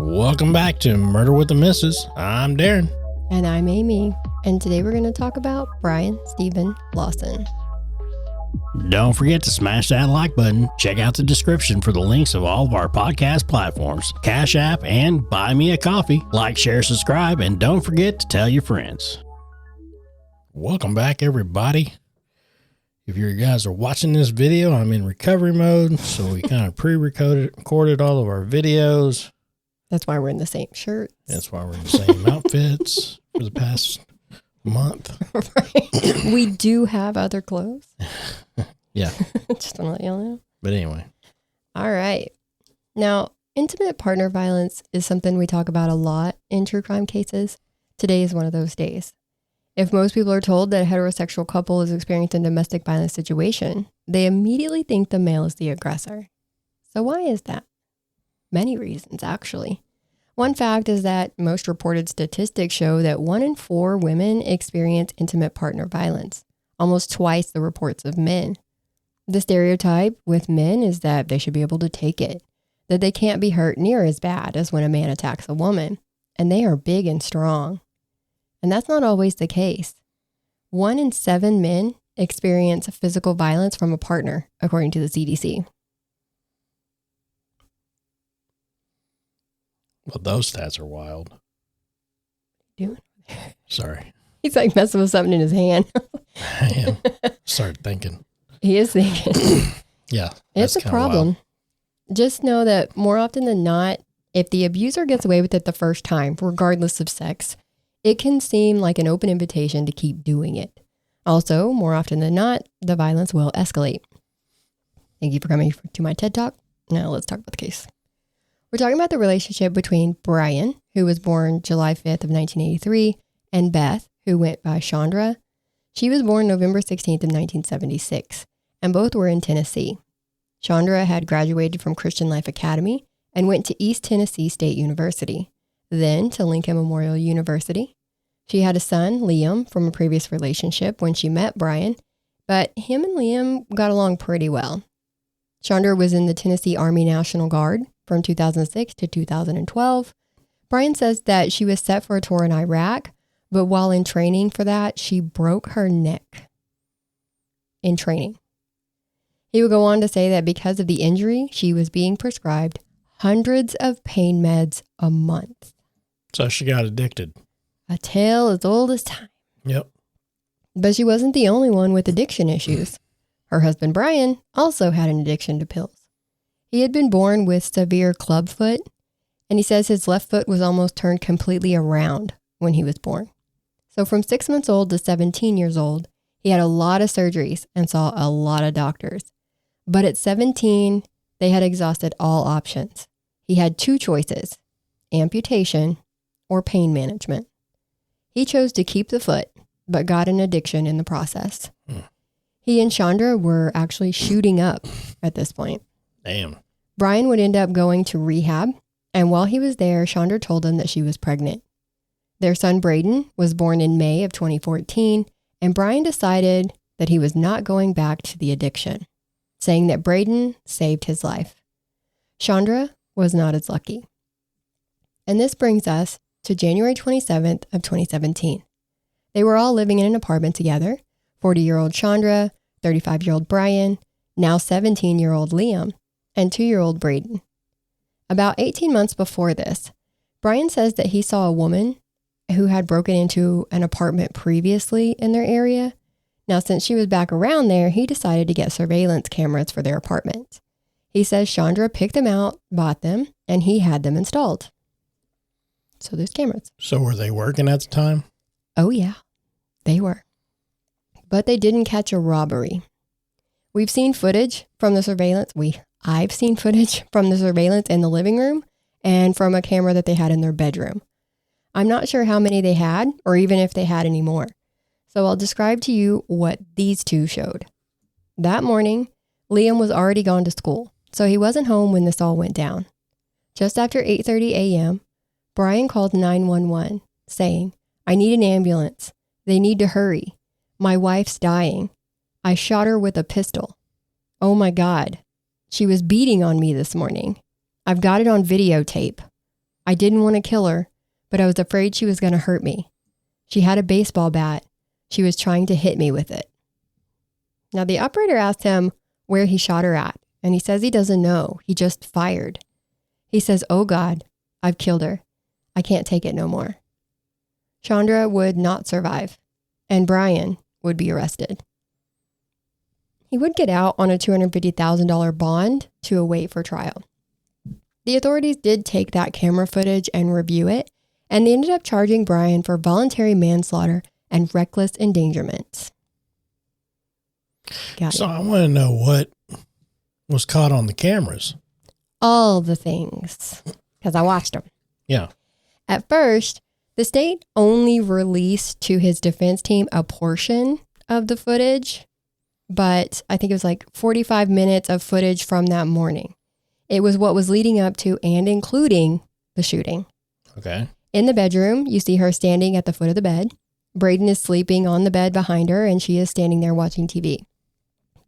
Welcome back to Murder with the Missus. I'm Darren. And I'm Amy. And today we're going to talk about Bryan Steven Lawson. Don't forget to smash that like button. Check out the description for the links of all of our podcast platforms, Cash App, and Buy Me a Coffee. Like, share, subscribe, and don't forget to tell your friends. Welcome back, everybody. If you guys are watching this video, I'm in recovery mode, so we kind of pre-recorded all of our videos. That's why we're in the same shirts. That's why we're in the same outfits for the past month. Right. We do have other clothes. Yeah. Just to let you know. But anyway. All right. Now, intimate partner violence is something we talk about a lot in true crime cases. Today is one of those days. If most people are told that a heterosexual couple is experiencing a domestic violence situation, they immediately think the male is the aggressor. So why is that? Many reasons, actually. One fact is that most reported statistics show that 1 in 4 women experience intimate partner violence, almost twice the reports of men. The stereotype with men is that they should be able to take it, that they can't be hurt near as bad as when a man attacks a woman, and they are big and strong. And that's not always the case. 1 in 7 men experience physical violence from a partner, according to the CDC. Well, those stats are wild. Doing? Sorry. He's like messing with something in his hand. I am. Started thinking. He is thinking. Yeah. It's a problem. Wild. Just know that more often than not, if the abuser gets away with it the first time, regardless of sex, it can seem like an open invitation to keep doing it. Also, more often than not, the violence will escalate. Thank you for coming to my TED Talk. Now let's talk about the case. We're talking about the relationship between Bryan, who was born July 5th of 1983, and Beth, who went by Chandra. She was born November 16th of 1976, and both were in Tennessee. Chandra had graduated from Christian Life Academy and went to East Tennessee State University, then to Lincoln Memorial University. She had a son, Liam, from a previous relationship when she met Bryan, but him and Liam got along pretty well. Chandra was in the Tennessee Army National Guard from 2006 to 2012. Bryan says that she was set for a tour in Iraq, but while in training for that, she broke her neck in training. He would go on to say that because of the injury, she was being prescribed hundreds of pain meds a month. So she got addicted. A tale as old as time. Yep. But she wasn't the only one with addiction issues. Her husband, Bryan, also had an addiction to pills. He had been born with severe clubfoot, and he says his left foot was almost turned completely around when he was born. So from 6 months old to 17 years old, he had a lot of surgeries and saw a lot of doctors. But at 17, they had exhausted all options. He had 2 choices, amputation or pain management. He chose to keep the foot, but got an addiction in the process. He and Chandra were actually shooting up at this point. Damn. Bryan would end up going to rehab, and while he was there, Chandra told him that she was pregnant. Their son, Braden, was born in May of 2014, and Bryan decided that he was not going back to the addiction, saying that Braden saved his life. Chandra was not as lucky. And this brings us to January 27th of 2017. They were all living in an apartment together, 40-year-old Chandra, 35-year-old Bryan, now 17-year-old Liam, and 2-year-old Braden. About 18 months before this, Bryan says that he saw a woman who had broken into an apartment previously in their area. Now, since she was back around there, he decided to get surveillance cameras for their apartment. He says Chandra picked them out, bought them, and he had them installed. So there's cameras. So were they working at the time? Oh, yeah, they were. But they didn't catch a robbery. We've seen footage from the surveillance. I've seen footage from the surveillance in the living room and from a camera that they had in their bedroom. I'm not sure how many they had or even if they had any more. So I'll describe to you what these 2 showed. That morning, Liam was already gone to school, so he wasn't home when this all went down. Just after 8:30 a.m., Bryan called 911 saying, "I need an ambulance. They need to hurry. My wife's dying. I shot her with a pistol. Oh my God. She was beating on me this morning. I've got it on videotape. I didn't want to kill her, but I was afraid she was going to hurt me. She had a baseball bat. She was trying to hit me with it. Now, the operator asked him where he shot her at, and he says he doesn't know. He just fired. He says, "Oh God, I've killed her. I can't take it no more." Chandra would not survive, and Bryan would be arrested. He would get out on a $250,000 bond to await for trial. The authorities did take that camera footage and review it, and they ended up charging Bryan for voluntary manslaughter and reckless endangerment. So I want to know what was caught on the cameras. All the things, because I watched them. Yeah. At first, the state only released to his defense team a portion of the footage, but I think it was like 45 minutes of footage from that morning. It was what was leading up to and including the shooting. Okay. In the bedroom, you see her standing at the foot of the bed. Braden is sleeping on the bed behind her, and she is standing there watching TV.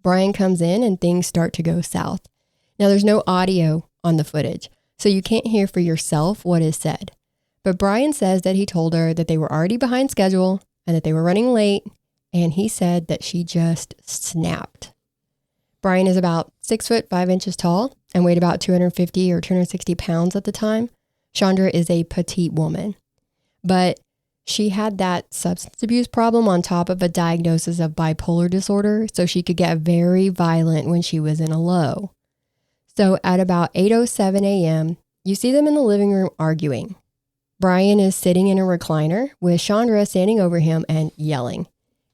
Bryan comes in, and things start to go south. Now, there's no audio on the footage, so you can't hear for yourself what is said. But Bryan says that he told her that they were already behind schedule and that they were running late, and he said that she just snapped. Bryan is about 6'5" tall and weighed about 250 or 260 pounds at the time. Chandra is a petite woman, but she had that substance abuse problem on top of a diagnosis of bipolar disorder, so she could get very violent when she was in a low. So at about 8:07 a.m., you see them in the living room arguing. Bryan is sitting in a recliner with Chandra standing over him and yelling.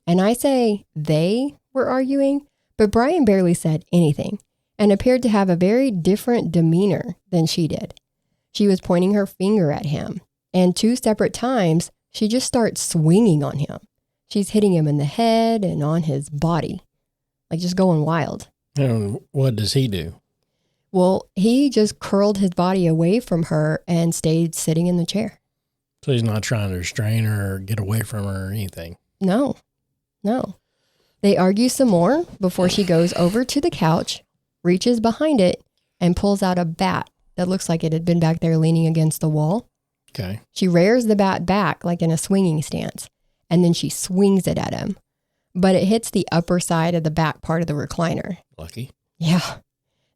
And I say they were arguing, but Bryan barely said anything and appeared to have a very different demeanor than she did. She was pointing her finger at him, and 2 separate times, she just starts swinging on him. She's hitting him in the head and on his body, like just going wild. And what does he do? Well, he just curled his body away from her and stayed sitting in the chair. So he's not trying to restrain her or get away from her or anything? No. They argue some more before she goes over to the couch, reaches behind it, and pulls out a bat that looks like it had been back there leaning against the wall. Okay. She rears the bat back like in a swinging stance, and then she swings it at him. But it hits the upper side of the back part of the recliner. Lucky. Yeah.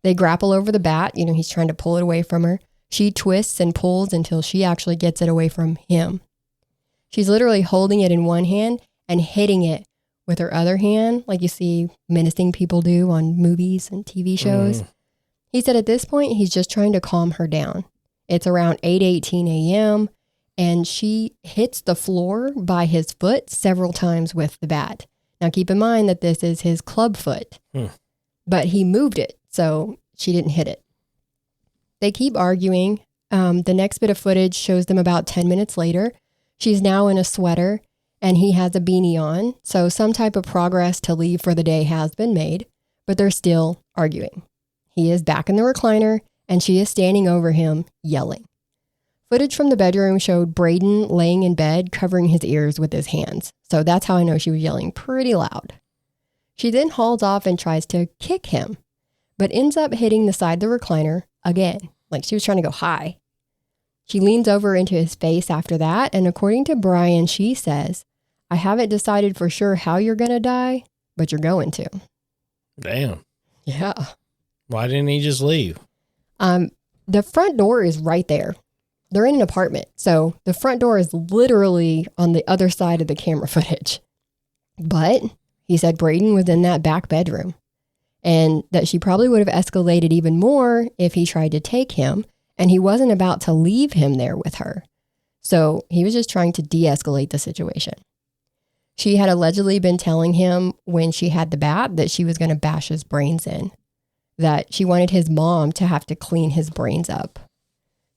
They grapple over the bat. He's trying to pull it away from her. She twists and pulls until she actually gets it away from him. She's literally holding it in one hand and hitting it with her other hand, like you see menacing people do on movies and TV shows. He said at this point, he's just trying to calm her down. It's around 8:18 a.m., and she hits the floor by his foot several times with the bat. Now, keep in mind that this is his club foot, but he moved it, so she didn't hit it. They keep arguing. The next bit of footage shows them about 10 minutes later. She's now in a sweater, and he has a beanie on, so some type of progress to leave for the day has been made, but they're still arguing. He is back in the recliner, and she is standing over him, yelling. Footage from the bedroom showed Braden laying in bed, covering his ears with his hands. So that's how I know she was yelling pretty loud. She then hauls off and tries to kick him, but ends up hitting the side of the recliner again, like she was trying to go high. She leans over into his face after that, and according to Bryan, she says, "I haven't decided for sure how you're going to die, but you're going to." Damn. Yeah. Why didn't he just leave? The front door is right there. They're in an apartment, so the front door is literally on the other side of the camera footage. But he said Braden was in that back bedroom, and that she probably would have escalated even more if he tried to take him, and he wasn't about to leave him there with her. So he was just trying to de-escalate the situation. She had allegedly been telling him when she had the bat that she was going to bash his brains in, that she wanted his mom to have to clean his brains up.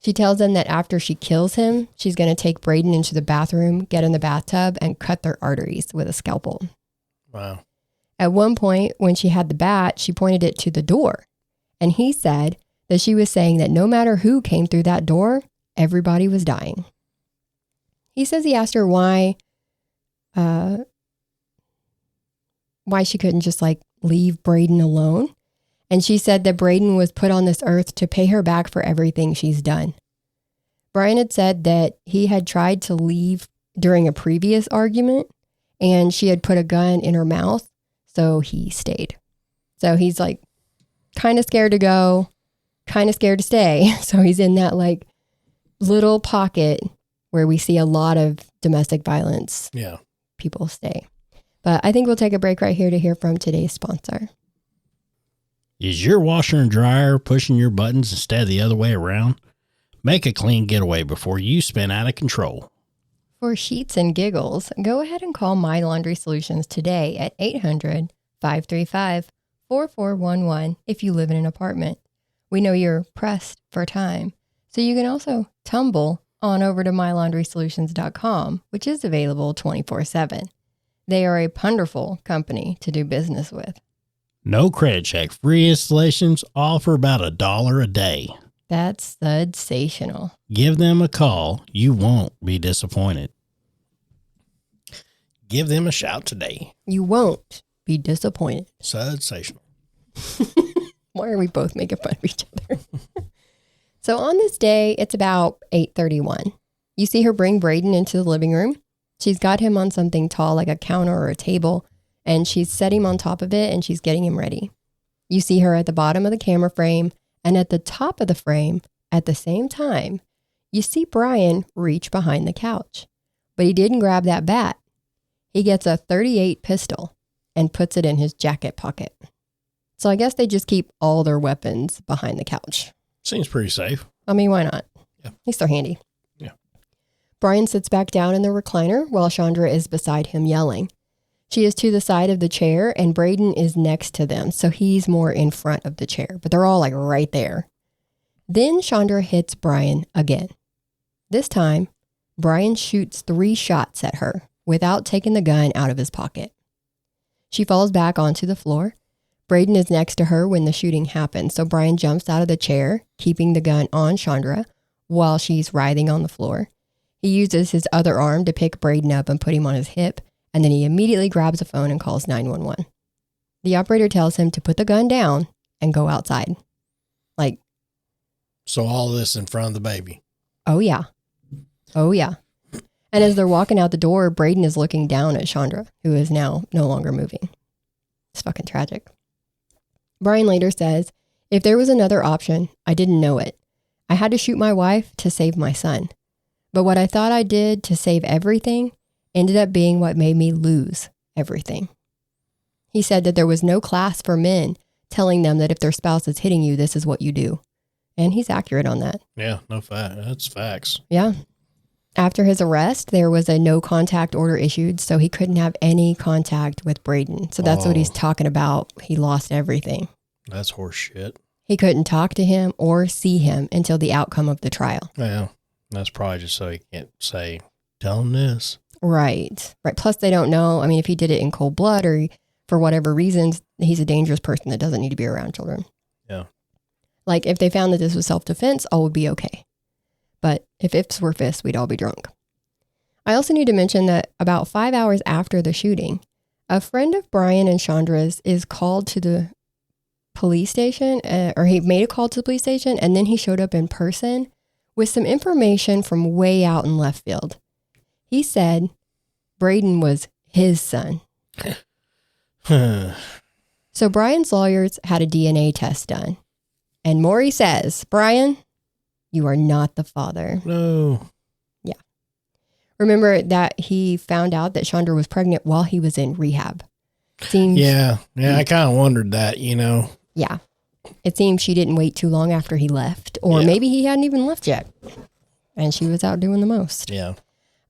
She tells him that after she kills him, she's going to take Braden into the bathroom, get in the bathtub, and cut their arteries with a scalpel. Wow. At one point, when she had the bat, she pointed it to the door. And he said that she was saying that no matter who came through that door, everybody was dying. He says he asked her why she couldn't just leave Braden alone. And she said that Braden was put on this earth to pay her back for everything she's done. Bryan had said that he had tried to leave during a previous argument and she had put a gun in her mouth, so he stayed. So he's like kind of scared to go, kind of scared to stay. So he's in that like little pocket where we see a lot of domestic violence. Yeah. People stay. But I think we'll take a break right here to hear from today's sponsor. Is your washer and dryer pushing your buttons instead of the other way around? Make a clean getaway before you spin out of control. For sheets and giggles, go ahead and call My Laundry Solutions today at 800-535-4411 if you live in an apartment. We know you're pressed for time, so you can also tumble on over to mylaundrysolutions.com, which is available 24/7. They are a wonderful company to do business with. No credit check, free installations, all for about $1 a day. That's sensational. Give them a call. You won't be disappointed. Give them a shout today. You won't be disappointed. Sensational. Why are we both making fun of each other? So on this day, it's about 8:31. You see her bring Braden into the living room. She's got him on something tall like a counter or a table, and she's set him on top of it and she's getting him ready. You see her at the bottom of the camera frame, and at the top of the frame, at the same time, you see Bryan reach behind the couch. But he didn't grab that bat. He gets a .38 pistol and puts it in his jacket pocket. So I guess they just keep all their weapons behind the couch. Seems pretty safe. I mean, why not? Yeah. At least they're handy. Yeah. Bryan sits back down in the recliner while Chandra is beside him yelling. She is to the side of the chair and Braden is next to them, so he's more in front of the chair, but they're all like right there. Then Chandra hits Bryan again. This time, Bryan shoots 3 shots at her without taking the gun out of his pocket. She falls back onto the floor. Braden is next to her when the shooting happens, so Bryan jumps out of the chair, keeping the gun on Chandra while she's writhing on the floor. He uses his other arm to pick Braden up and put him on his hip, and then he immediately grabs a phone and calls 911. The operator tells him to put the gun down and go outside. Like, So all this in front of the baby. oh yeah. Oh yeah. And as they're walking out the door, Braden is looking down at Chandra, who is now no longer moving. It's fucking tragic. Bryan later says, if there was another option, I didn't know it. I had to shoot my wife to save my son. But what I thought I did to save everything ended up being what made me lose everything. He said that there was no class for men telling them that if their spouse is hitting you, this is what you do. And he's accurate on that. Yeah, no fact. That's facts. Yeah. After his arrest, there was a no contact order issued, so he couldn't have any contact with Braden. So that's what he's talking about. He lost everything. That's horse shit. He couldn't talk to him or see him until the outcome of the trial. Yeah, that's probably just so he can't say, tell him this. Right. Right. Plus, they don't know. I mean, if he did it in cold blood or for whatever reasons, he's a dangerous person that doesn't need to be around children. Yeah. Like, if they found that this was self-defense, all would be okay. But if ifs were fists, we'd all be drunk. I also need to mention that about 5 hours after the shooting, a friend of Bryan and Chandra's is called to the police station, or he made a call to the police station, and then he showed up in person with some information from way out in left field. He said Braden was his son. So Bryan's lawyers had a DNA test done. And Maury says, Bryan, you are not the father. No. Yeah. Remember that he found out that Chandra was pregnant while he was in rehab. Yeah, I kind of wondered that, you know. Yeah. It seems she didn't wait too long after he left, or maybe he hadn't even left yet. And she was out doing the most. Yeah.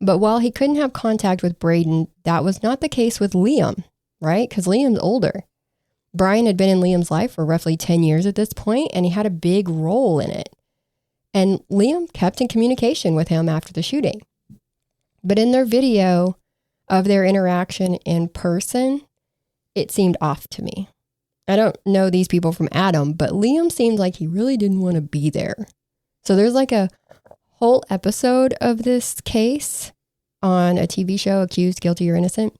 But while he couldn't have contact with Braden, that was not the case with Liam, right? Because Liam's older. Bryan had been in Liam's life for roughly 10 years at this point, and he had a big role in it. And Liam kept in communication with him after the shooting. But in their video of their interaction in person, it seemed off to me. I don't know these people from Adam, but Liam seemed like he really didn't want to be there. So there's like a whole episode of this case on a TV show, Accused, Guilty, or Innocent.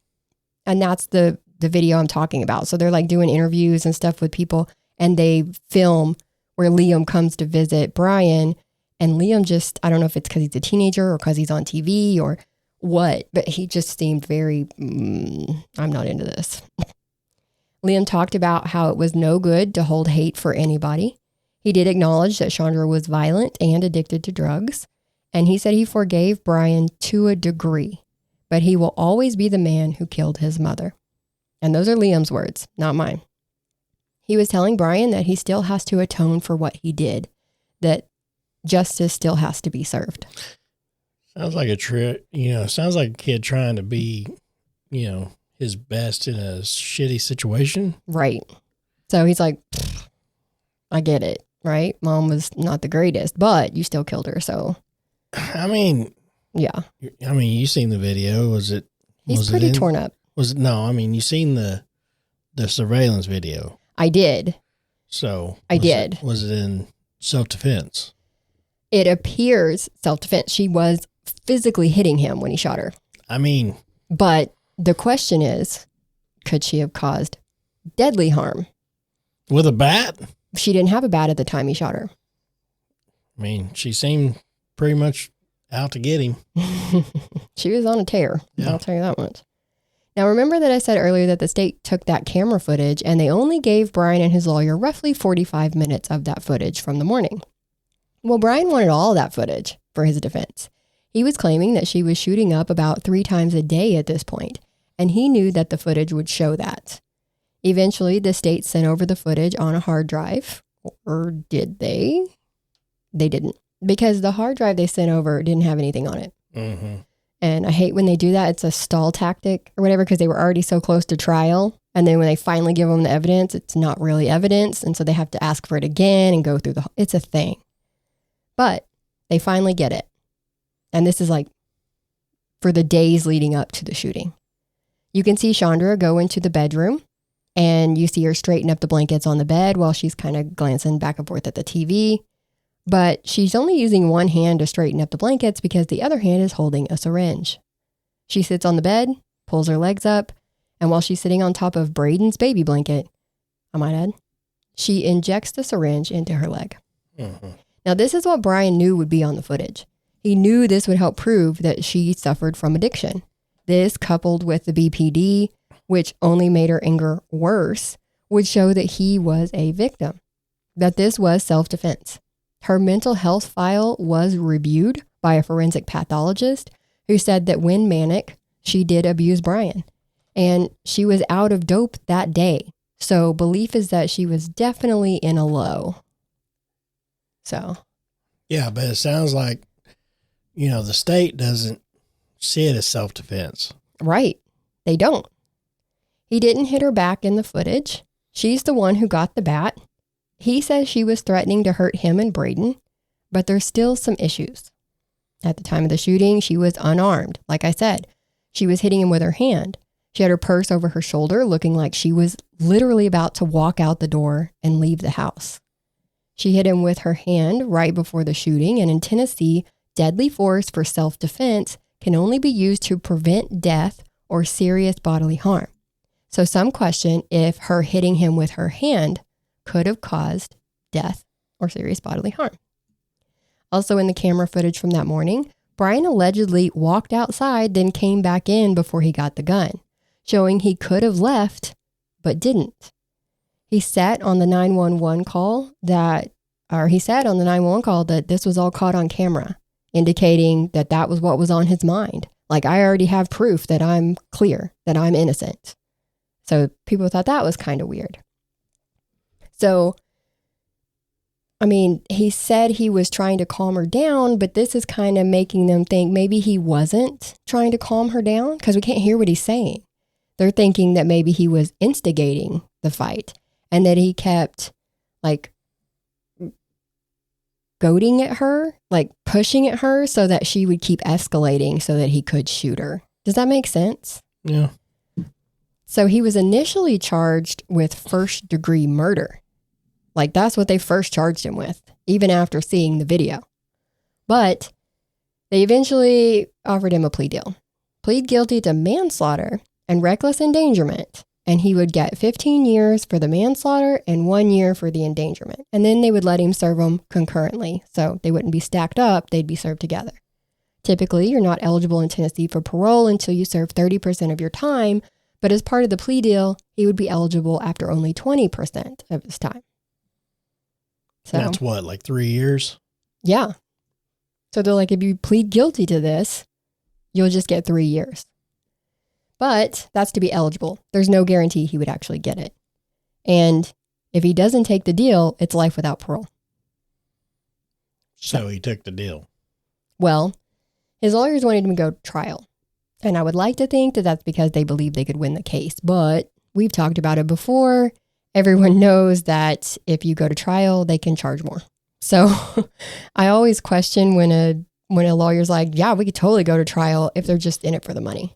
And that's the video I'm talking about. So they're like doing interviews and stuff with people, and they film where Liam comes to visit Bryan, And Liam just, I don't know if it's because he's a teenager or because he's on TV or what, but he just seemed very, I'm not into this. Liam talked about how it was no good to hold hate for anybody. He did acknowledge that Chandra was violent and addicted to drugs. And he said he forgave Bryan to a degree, but he will always be the man who killed his mother. And those are Liam's words, not mine. He was telling Bryan that he still has to atone for what he did, that justice still has to be served. Sounds like sounds like a kid trying to be, his best in a shitty situation. Right. So he's like, I get it, right? Mom was not the greatest, but you still killed her, so. I mean, yeah. You seen the video. He's pretty torn up. You seen the surveillance video. I did. So. I did. Was it in self-defense? It appears self-defense. She was physically hitting him when he shot her. But the question is, could she have caused deadly harm? With a bat? She didn't have a bat at the time he shot her. She seemed pretty much out to get him. She was on a tear. Yeah. I'll tell you that much. Now, remember that I said earlier that the state took that camera footage and they only gave Bryan and his lawyer roughly 45 minutes of that footage from the morning. Well, Bryan wanted all that footage for his defense. He was claiming that she was shooting up about 3 times a day at this point, and he knew that the footage would show that. Eventually, the state sent over the footage on a hard drive, or did they? They didn't, because the hard drive they sent over didn't have anything on it. Mm-hmm. And I hate when they do that. It's a stall tactic or whatever, because they were already so close to trial. And then when they finally give them the evidence, it's not really evidence. And so they have to ask for it again and go through it's a thing. But they finally get it. And this is like for the days leading up to the shooting. You can see Chandra go into the bedroom and you see her straighten up the blankets on the bed while she's kind of glancing back and forth at the TV. But she's only using one hand to straighten up the blankets because the other hand is holding a syringe. She sits on the bed, pulls her legs up, and while she's sitting on top of Braden's baby blanket, I might add, she injects the syringe into her leg. Mm-hmm. Now, this is what Bryan knew would be on the footage. He knew this would help prove that she suffered from addiction. This, coupled with the BPD, which only made her anger worse, would show that he was a victim, that this was self-defense. Her mental health file was reviewed by a forensic pathologist who said that when manic, she did abuse Bryan. And she was out of dope that day. So belief is that she was definitely in a low. So. Yeah, but it sounds like, the state doesn't see it as self-defense. Right. They don't. He didn't hit her back in the footage. She's the one who got the bat. He says she was threatening to hurt him and Braden, but there's still some issues. At the time of the shooting, she was unarmed. Like I said, she was hitting him with her hand. She had her purse over her shoulder, looking like she was literally about to walk out the door and leave the house. She hit him with her hand right before the shooting, and in Tennessee, deadly force for self-defense can only be used to prevent death or serious bodily harm. So some question if her hitting him with her hand could have caused death or serious bodily harm. Also in the camera footage from that morning, Bryan allegedly walked outside, then came back in before he got the gun, showing he could have left, but didn't. He said on the 911 call that this was all caught on camera, indicating that that was what was on his mind. Like, I already have proof that I'm clear, that I'm innocent. So people thought that was kind of weird. So, he said he was trying to calm her down, but this is kind of making them think maybe he wasn't trying to calm her down because we can't hear what he's saying. They're thinking that maybe he was instigating the fight and that he kept goading at her, pushing at her so that she would keep escalating so that he could shoot her. Does that make sense? Yeah. So he was initially charged with first-degree murder. That's what they first charged him with, even after seeing the video. But they eventually offered him a plea deal. Plead guilty to manslaughter and reckless endangerment and he would get 15 years for the manslaughter and 1 year for the endangerment. And then they would let him serve them concurrently. So they wouldn't be stacked up, they'd be served together. Typically, you're not eligible in Tennessee for parole until you serve 30% of your time, but as part of the plea deal, he would be eligible after only 20% of his time. So that's what, like 3 years? Yeah. So they're like, if you plead guilty to this, you'll just get 3 years. But that's to be eligible. There's no guarantee he would actually get it. And if he doesn't take the deal, it's life without parole. So he took the deal. Well, his lawyers wanted him to go to trial. And I would like to think that that's because they believed they could win the case. But we've talked about it before. Everyone knows that if you go to trial, they can charge more. So I always question when a lawyer's like, yeah, we could totally go to trial if they're just in it for the money.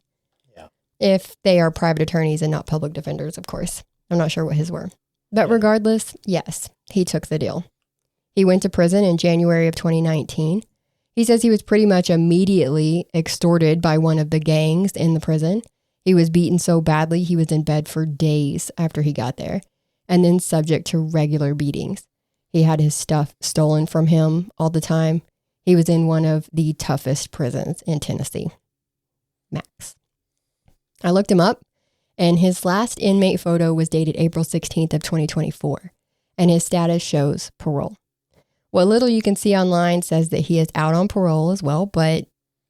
Yeah. If they are private attorneys and not public defenders, of course. I'm not sure what his were. But regardless, yes, he took the deal. He went to prison in January of 2019. He says he was pretty much immediately extorted by one of the gangs in the prison. He was beaten so badly he was in bed for days after he got there, and then subject to regular beatings. He had his stuff stolen from him all the time. He was in one of the toughest prisons in Tennessee. Max. I looked him up, and his last inmate photo was dated April 16th of 2024, and his status shows parole. What little you can see online says that he is out on parole as well, but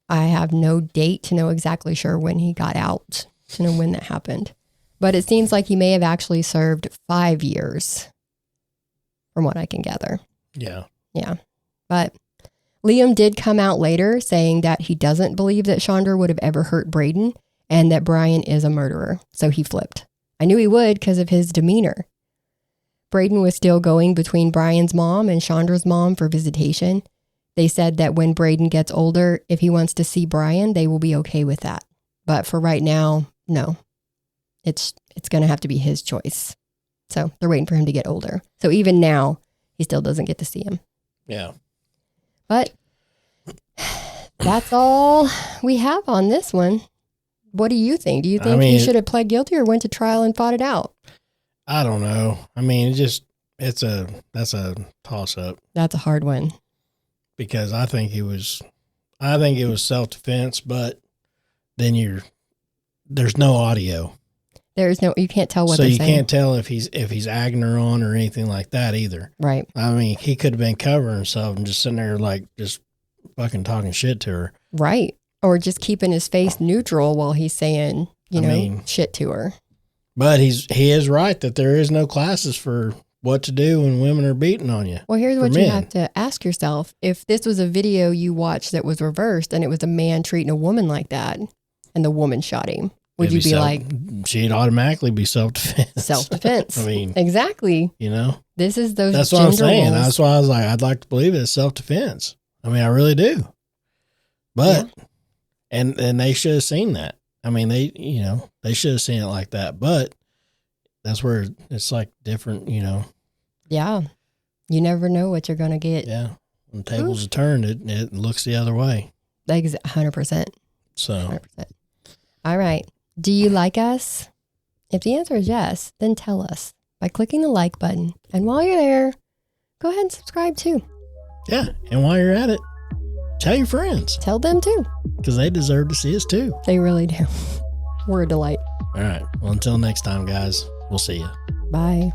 I have no date to know exactly sure when he got out, to know when that happened. But it seems like he may have actually served 5 years, from what I can gather. Yeah. Yeah. But Liam did come out later saying that he doesn't believe that Chandra would have ever hurt Braden and that Bryan is a murderer. So he flipped. I knew he would because of his demeanor. Braden was still going between Bryan's mom and Chandra's mom for visitation. They said that when Braden gets older, if he wants to see Bryan, they will be okay with that. But for right now, no. It's going to have to be his choice. So they're waiting for him to get older. So even now, he still doesn't get to see him. Yeah. But that's all we have on this one. What do you think? Do you think he should have pled guilty or went to trial and fought it out? I don't know. I mean, that's a toss up. That's a hard one. Because I think it was self-defense, but then there's no audio. You can't tell what they're saying. So you can't tell if he's agging her on or anything like that either. Right. I mean, he could have been covering himself and just sitting there like just fucking talking shit to her. Right. Or just keeping his face neutral while he's saying, shit to her. But he is right that there is no classes for what to do when women are beating on you. Well, here's what you have to ask yourself. If this was a video you watched that was reversed and it was a man treating a woman like that and the woman shot him, would you be like... She'd automatically be self-defense. Self-defense. I mean... Exactly. This is those That's what I'm saying. That's why I was like, I'd like to believe it's self-defense. I mean, I really do. But... Yeah. And they should have seen that. I mean, they should have seen it like that. But that's where it's like different, Yeah. You never know what you're going to get. Yeah. When tables are turned, it looks the other way. 100%. So. 100%. All right. Do you like us? If the answer is yes, then tell us by clicking the like button. And while you're there, go ahead and subscribe too. Yeah. And while you're at it, tell your friends. Tell them too. Because they deserve to see us too. They really do. We're a delight. All right. Well, until next time, guys, we'll see you. Bye.